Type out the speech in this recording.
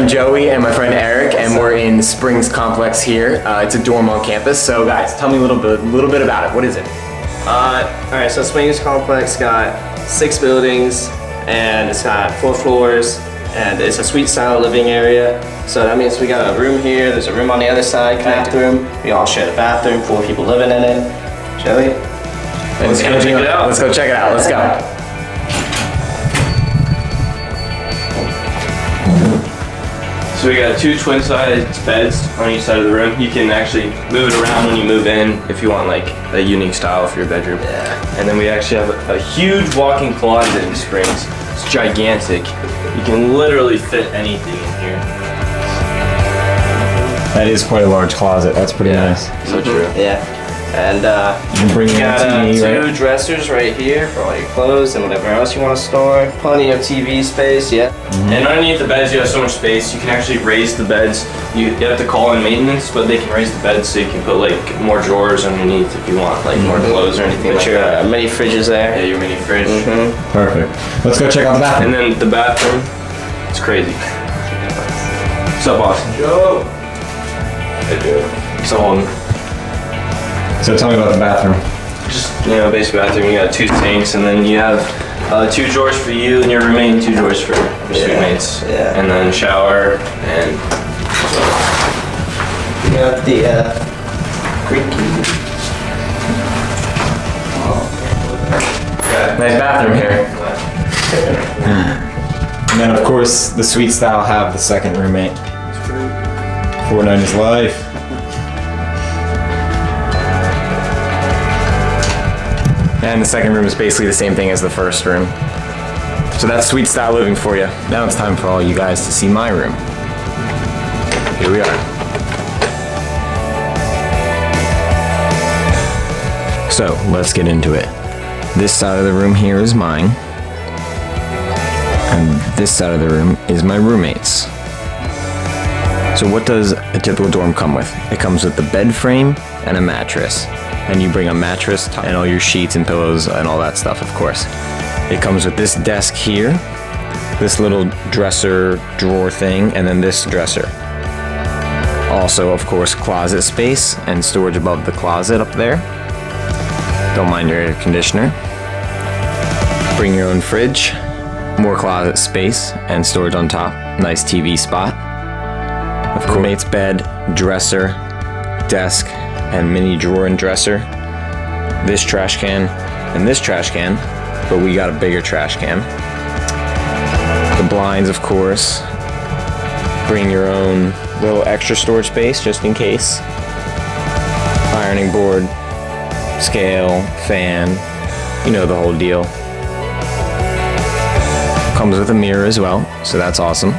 friend Joey and my friend Eric, and we're in Springs Complex here. It's a dorm on campus. So guys, tell me a little bit about it. What is it? Alright, so Springs Complex got 6 buildings, and it's got 4 floors, and it's a suite style living area. So that means we got a room here, there's a room on the other side, connected room. We all share the bathroom, 4 people living in it. Joey? Let's go check it out. Let's go check it out. Let's go. So we got 2 twin-sized beds on each side of the room. You can actually move it around when you move in if you want like a unique style for your bedroom. Yeah. And then we actually have a huge walk-in closet in Springs. It's gigantic. You can literally fit anything in here. That is quite a large closet. That's pretty nice. So true. Yeah. And You can bring you your got TV, 2 right? dressers right here for all your clothes and whatever else you want to store. Plenty of TV space, yeah. And underneath the beds, you have so much space. You can actually raise the beds. You have to call in maintenance, but they can raise the beds so you can put like more drawers underneath if you want, like more clothes or anything Put like your that. mini fridges there. Yeah, your mini fridge. Perfect. Let's go check out the bathroom. And then the bathroom, it's crazy. What's up, Austin? Joe. Hey, Joe. So, So tell me about the bathroom. just, basic bathroom. You got 2 sinks, and then you have 2 drawers for you and your roommate, and 2 drawers for your suite mates. Yeah. And then shower, and You got the creaky. Nice bathroom here. And then of course the suite style have the second roommate. Fortnite is life. And the second room is basically the same thing as the first room. So that's suite style living for you. Now it's time for all you guys to see my room. Here we are. So let's get into it. This side of the room here is mine. And this side of the room is my roommate's. So what does a typical dorm come with? It comes with the bed frame and a mattress. And you bring a mattress and all your sheets and pillows and all that stuff, of course. It comes with this desk here, this little dresser drawer thing, and then this dresser. Also, of course, closet space and storage above the closet up there. Don't mind your air conditioner. Bring your own fridge, more closet space and storage on top. Nice TV spot. Of course, roommate's bed, dresser, desk, and mini drawer and dresser. This trash can and this trash can, but we got a bigger trash can. The blinds, of course. Bring your own little extra storage space just in case. Ironing board, scale, fan, the whole deal. Comes with a mirror as well, so that's awesome.